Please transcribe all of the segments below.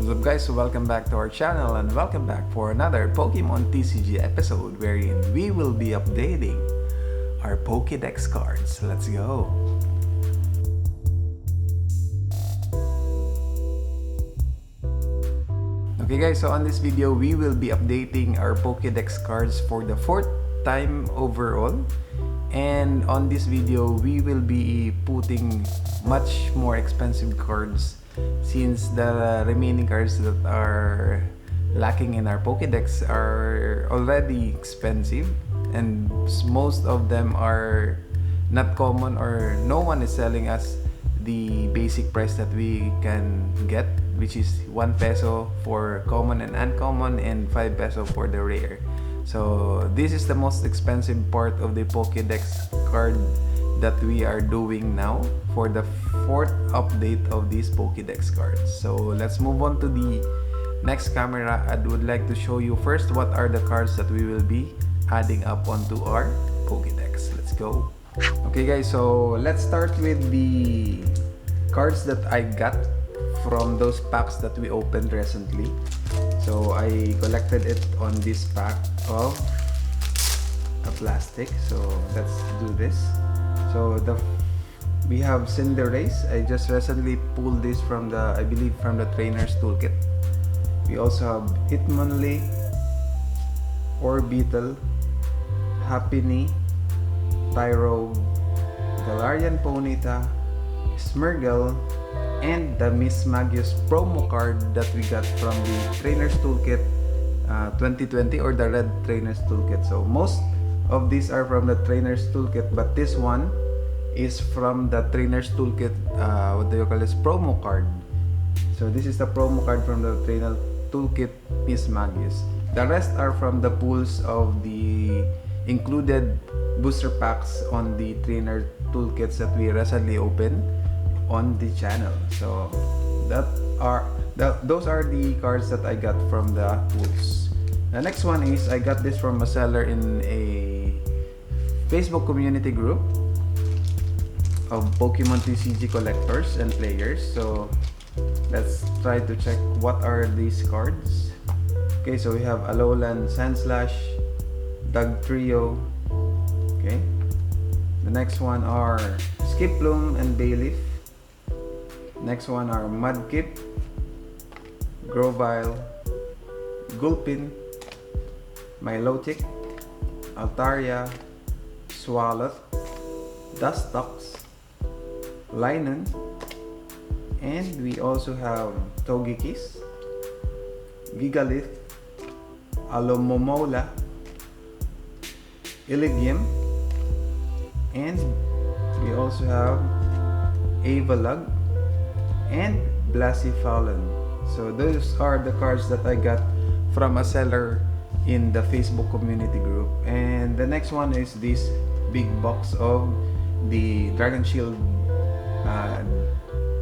What's up guys, so welcome back to our channel and welcome back for another Pokemon TCG episode wherein we will be updating our Pokedex cards. Let's go! Okay guys, so on this video we will be updating our Pokedex cards for the 4th time overall. And on this video we will be putting much more expensive cards since the remaining cards that are lacking in our Pokedex are already expensive and most of them are not common or no one is selling us the basic price that we can get, which is 1 peso for common and uncommon and 5 peso for the rare. So this is the most expensive part of the Pokedex card that we are doing now for the 4th update of these Pokedex cards. So let's move on to the next camera. I would like to show you first what are the cards that we will be adding up onto our Pokedex. Let's go. Okay guys, so let's start with the cards that I got from those packs that we opened recently. So I collected it on this pack of a plastic. So let's do this. So we have Cinderace. I just recently pulled this from the, I believe from the trainer's toolkit. We also have Hitmonlee, Orbital, Happiny, Tyrogue, Galarian Ponyta, Smeargle, and the Miss Magius promo card that we got from the Trainer's Toolkit 2020 or the Red Trainer's Toolkit. So most of these are from the Trainer's Toolkit, but this one is from the Trainer's Toolkit, what do you call this, promo card. So this is the promo card from the Trainer Toolkit Miss Magius. The rest are from the pools of the included booster packs on the Trainer Toolkits that we recently opened on the channel. So those are the cards that I got from the pools. The next one is I got this from a seller in a Facebook community group of Pokemon TCG collectors and players. So let's try to check what are these cards. Okay, so we have Alolan Sandslash, Dugtrio. Okay, the next one are Skiploom and Bayleaf. Next one are Mudkip, Grovyle, Gulpin, Milotic, Altaria, Swalot, Dustox, Linen, and we also have Togekiss, Gigalith, Alomomola, Illigium, and we also have Avalugg and Blacephalon. So those are the cards that I got from a seller in the Facebook community group. And the next one is this big box of the Dragon Shield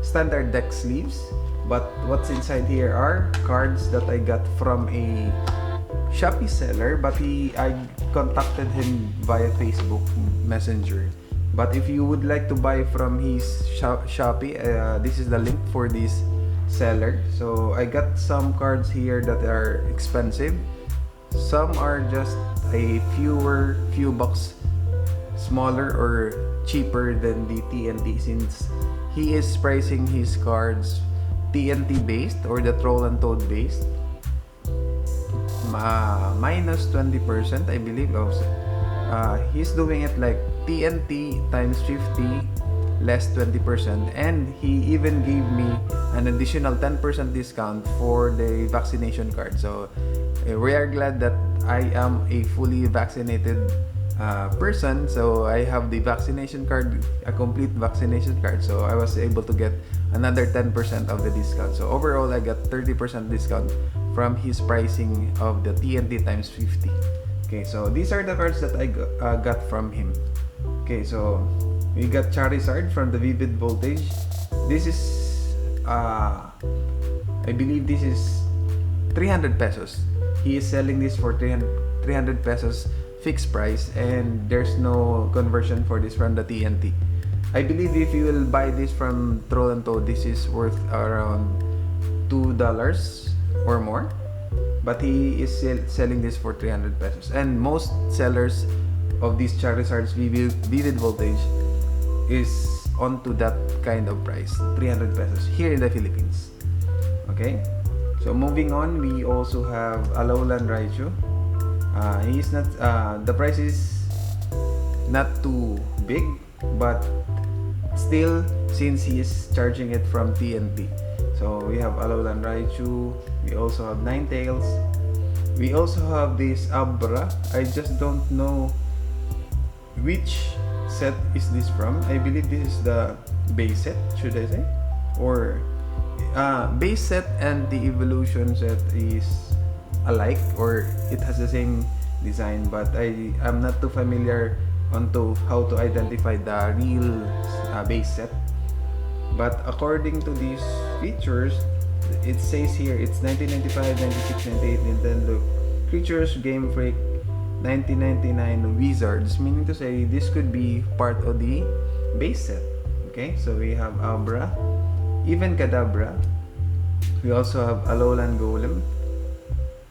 standard deck sleeves. But what's inside here are cards that I got from a Shopee seller, but I contacted him via Facebook Messenger. But if you would like to buy from his Shopee, this is the link for this seller. So I got some cards here that are expensive. Some are just a few bucks smaller or cheaper than the TNT, since he is pricing his cards TNT based or the Troll and Toad based. Minus 20%, I believe. He's doing it like TNT times 50 less 20%, and he even gave me an additional 10% discount for the vaccination card. So we are glad that I am a fully vaccinated person, so I have the vaccination card, a complete vaccination card, so I was able to get another 10% of the discount. So overall I got 30% discount from his pricing of the TNT times 50. Okay, so these are the cards that I got from him. Okay, so we got Charizard from the Vivid Voltage. This is I believe this is 300 pesos. He is selling this for 300 pesos fixed price, and there's no conversion for this from the TNT. I believe if you will buy this from Troll and Toad, this is worth around $2 or more, but he is selling this for 300 pesos. And most sellers of these Charizards Vivid Voltage is onto that kind of price, 300 pesos here in the Philippines. Okay, so moving on, we also have Alolan Raichu. He is not the price is not too big, but still, since he is charging it from TNT. So we have Alolan Raichu, we also have Ninetales, we also have this Abra. I just don't know which set is this from. I believe this is the base set, should I say? Or base set and the evolution set is alike, or it has the same design, but I am not too familiar onto how to identify the real base set. But according to these features, it says here it's 1995, 96, 98 Nintendo Creatures, Game Freak, 1999 Wizards, meaning to say this could be part of the base set. Okay, so we have Abra, even Kadabra. We also have Alolan Golem,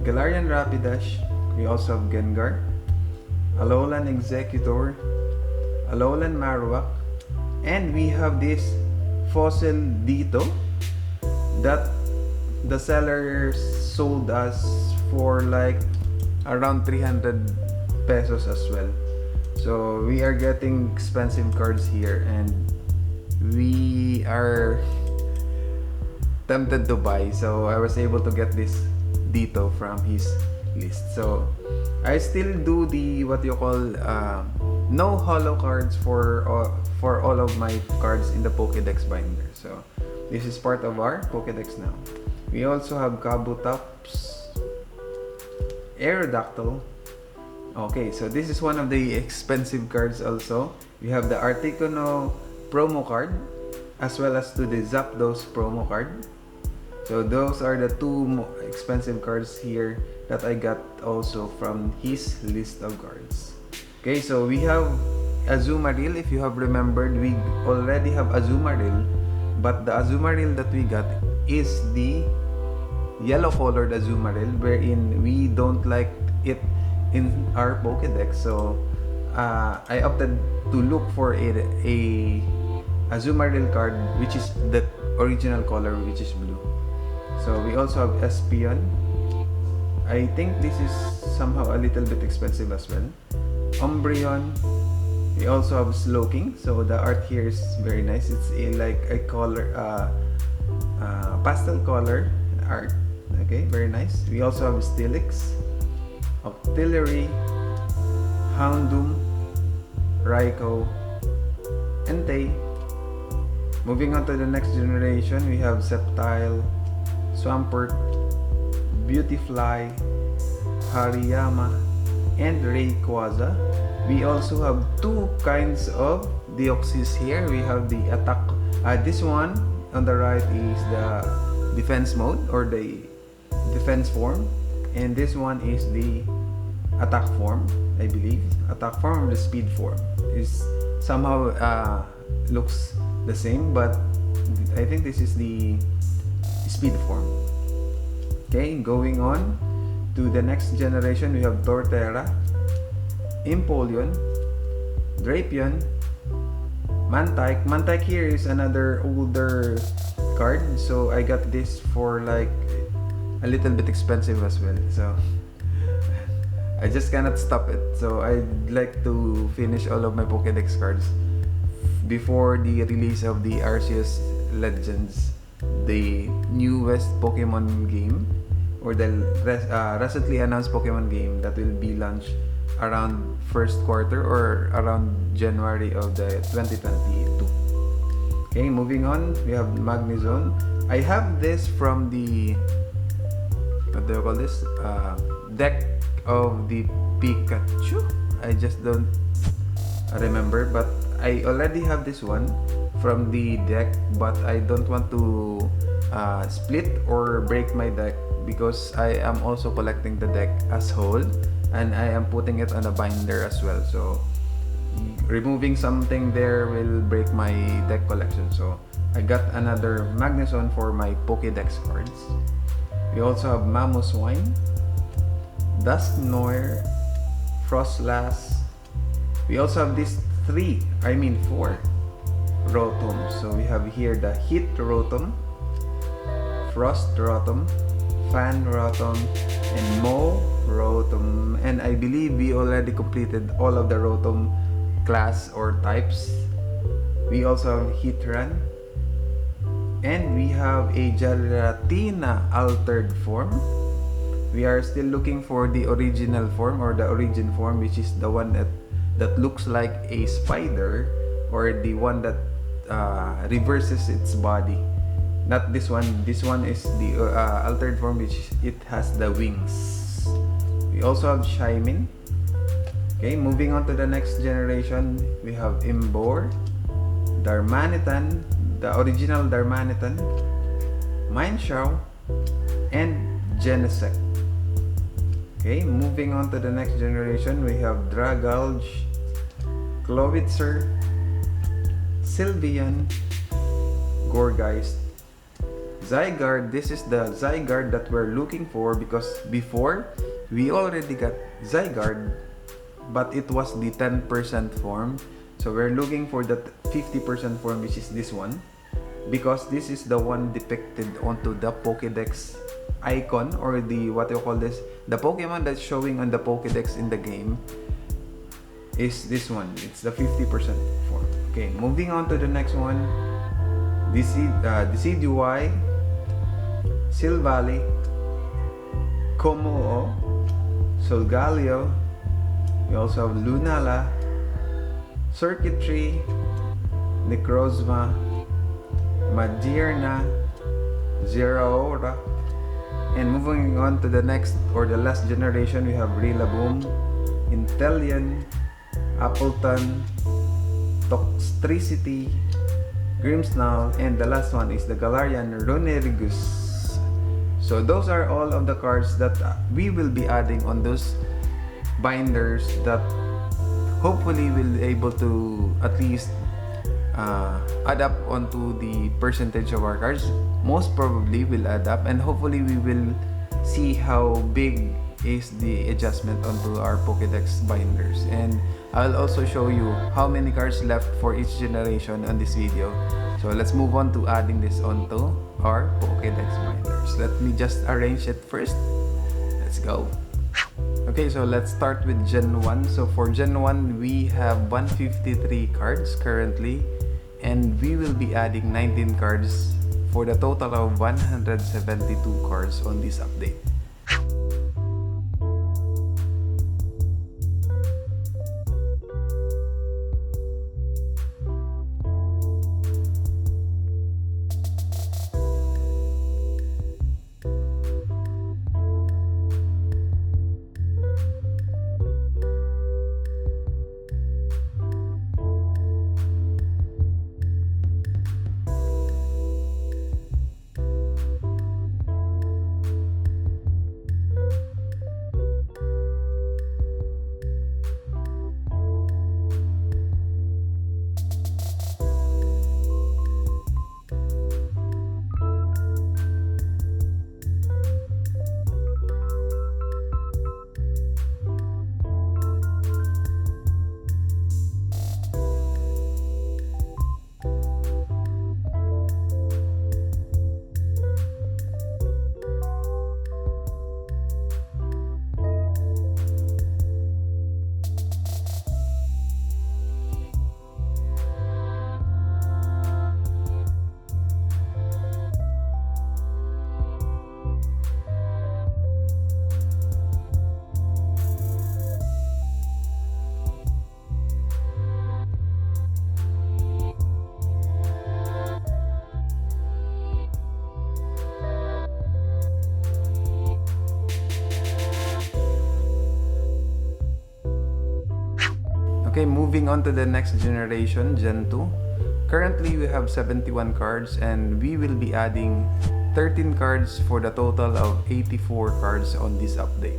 Galarian Rapidash. We also have Gengar, Alolan Executor, Alolan Marowak, and we have this Fossil Ditto that the seller sold us for like around 300 pesos as well. So we are getting expensive cards here, and we are tempted to buy. So I was able to get this Ditto from his list. So I still do the what you call no holo cards for all of my cards in the Pokedex binder. So this is part of our Pokedex now. We also have Kabutops, Aerodactyl. Okay, so this is one of the expensive cards also. We have the Articuno promo card, as well as to the Zapdos promo card. So those are the two expensive cards here that I got also from his list of cards. Okay, so we have Azumarill. If you have remembered, we already have Azumarill, but the Azumarill that we got is the yellow colored Azumarill, wherein we don't like it in our Pokedex. So I opted to look for a Azumarill card which is the original color, which is blue. So we also have Espeon. I think this is somehow a little bit expensive as well. Umbreon. We also have Slowking. So the art here is very nice. It's like a color, pastel color art. Okay, very nice. We also have Steelix, Octillery, Houndoom, Raikou, Entei. Moving on to the next generation, we have Sceptile, Swampert, Beautifly, Hariyama, and Rayquaza. We also have two kinds of Deoxys here. We have the attack. This one on the right is the defense mode or the defense form, and this one is the attack form. I believe attack form or the speed form is somehow looks the same, but I think this is the speed form. Okay, going on to the next generation, we have Torterra, Empoleon, Drapion, Mantike. Mantike here is another older card, so I got this for like a little bit expensive as well. So I just cannot stop it. So I'd like to finish all of my Pokedex cards before the release of the Arceus Legends, the newest Pokemon game, or the recently announced Pokemon game that will be launched around first quarter or around January of the 2022. Okay, moving on, we have Magni Zone. I have this from the what do you call this? Deck of the Pikachu. I just don't remember, but I already have this one from the deck, but I don't want to split or break my deck because I am also collecting the deck as whole, and I am putting it on a binder as well. So removing something there will break my deck collection, so I got another Magni Zone for my Pokedex cards. We also have Mamoswine, Dusknoir, Frostlass. We also have these four Rotom. So we have here the Heat Rotom, Frost Rotom, Fan Rotom, and Mo Rotom. And I believe we already completed all of the Rotom class or types. We also have Heatran, and we have a Giratina altered form. We are still looking for the original form or the origin form, which is the one that looks like a spider, or the one that reverses its body. Not this one. This one is the altered form, which it has the wings. We also have Shaymin. Okay, moving on to the next generation, we have Imbor, Darmanitan, the original Darmanitan, Mineshaw, and Genesect. Okay, moving on to the next generation, we have Dragalge, Clovitzer, Sylveon, Gourgeist, Zygarde. This is the Zygarde that we're looking for, because before we already got Zygarde, but it was the 10% form. So we're looking for the 50% form, which is this one, because this is the one depicted onto the Pokedex icon, or the the Pokemon that's showing on the Pokedex in the game is this one. It's the 50% form. Okay, moving on to the next one. Decidueye, Silvally, Kommo-o, Solgaleo. We also have Lunala, Circuitry, Necrozma, Magearna, Zeraora. And moving on to the next or the last generation, we have Rillaboom, Inteleon, Appleton, Toxtricity, Grimmsnarl, and the last one is the Galarian Runerigus. So those are all of the cards that we will be adding on those binders that hopefully will able to at least add up onto the percentage of our cards. Most probably will add up, and hopefully we will see how big is the adjustment onto our Pokedex binders. And I'll also show you how many cards left for each generation on this video. So let's move on to adding this onto our Pokedex binders. Let me just arrange it first. Let's go. Okay, so let's start with Gen 1. So for Gen 1, we have 153 cards currently, and we will be adding 19 cards for the total of 172 cards on this update. Okay, moving on to the next generation, Gen 2. Currently, we have 71 cards, and we will be adding 13 cards for the total of 84 cards on this update.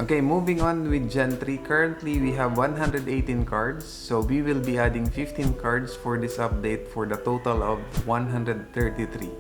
Okay, moving on with Gen 3. Currently, we have 118 cards. So we will be adding 15 cards for this update for the total of 133.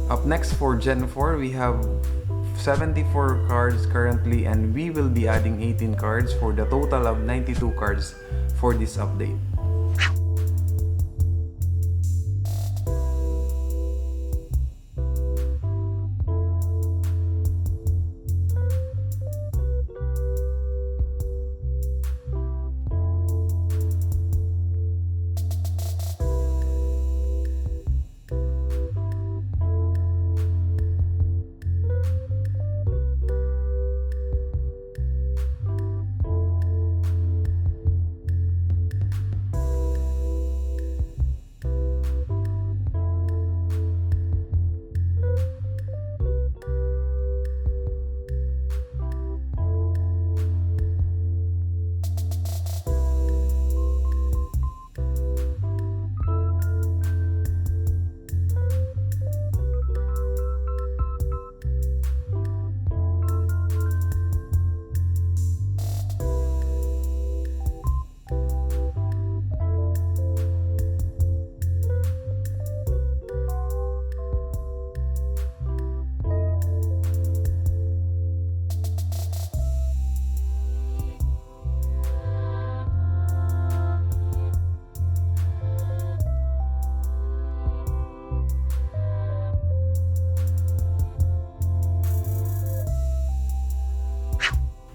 Up next for Gen 4, we have 74 cards currently, and we will be adding 18 cards for the total of 92 cards for this update.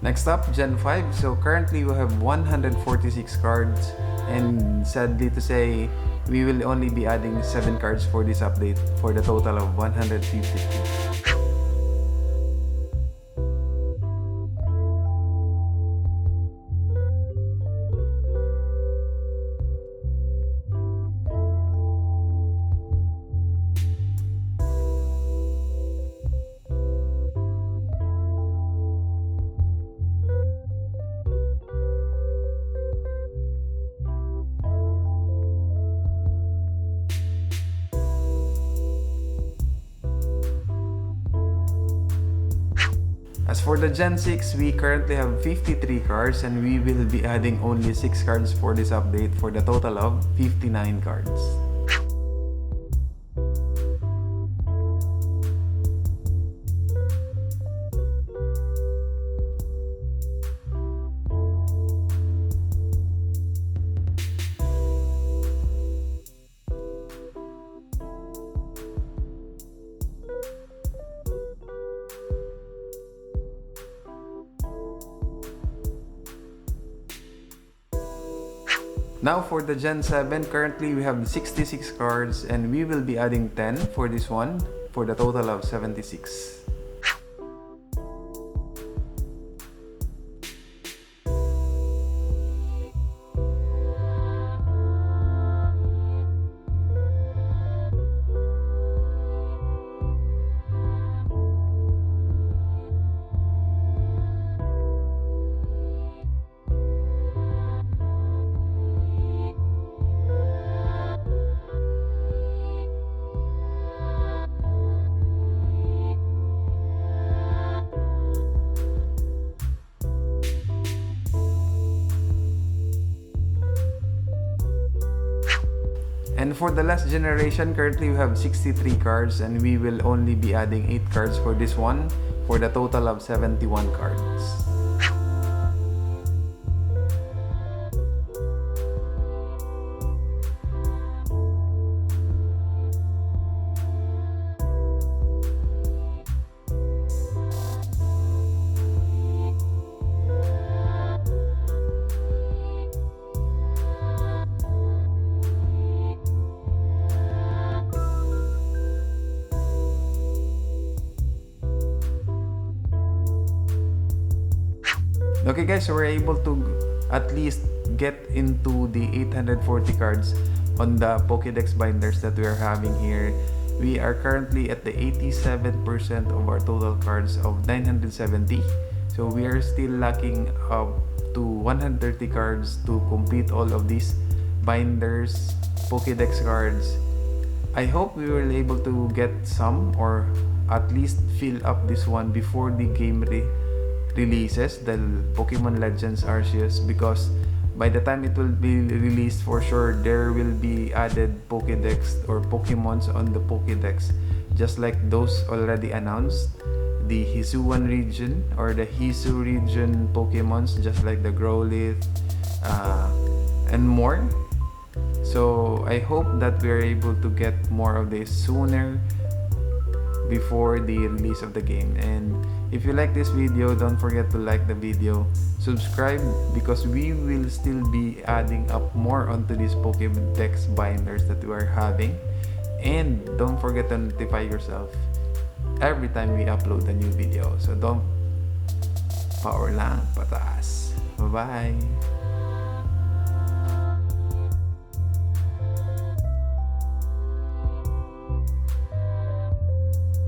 Next up, Gen 5. So currently we have 146 cards, and sadly to say, we will only be adding 7 cards for this update for the total of 152. As for the Gen 6, we currently have 53 cards, and we will be adding only 6 cards for this update for the total of 59 cards. Now for the Gen 7, currently we have 66 cards, and we will be adding 10 for this one for the total of 76. And for the last generation, currently we have 63 cards, and we will only be adding 8 cards for this one, for the total of 71 cards. Okay guys, so we're able to at least get into the 840 cards on the Pokédex binders that we are having here. We are currently at the 87% of our total cards of 970. So we are still lacking up to 130 cards to complete all of these binders, Pokédex cards. I hope we were able to get some, or at least fill up this one before the game releases, the Pokemon Legends Arceus, because by the time it will be released, for sure there will be added Pokédex or Pokemons on the Pokédex, just like those already announced, the Hisuian region or the Hisu region Pokemons, just like the Growlithe and more. So I hope that we are able to get more of this sooner before the release of the game. And if you like this video, don't forget to like the video, subscribe, because we will still be adding up more onto these Pokédex binders that we are having. And don't forget to notify yourself every time we upload a new video. So don't, power lang, pataas. Bye-bye!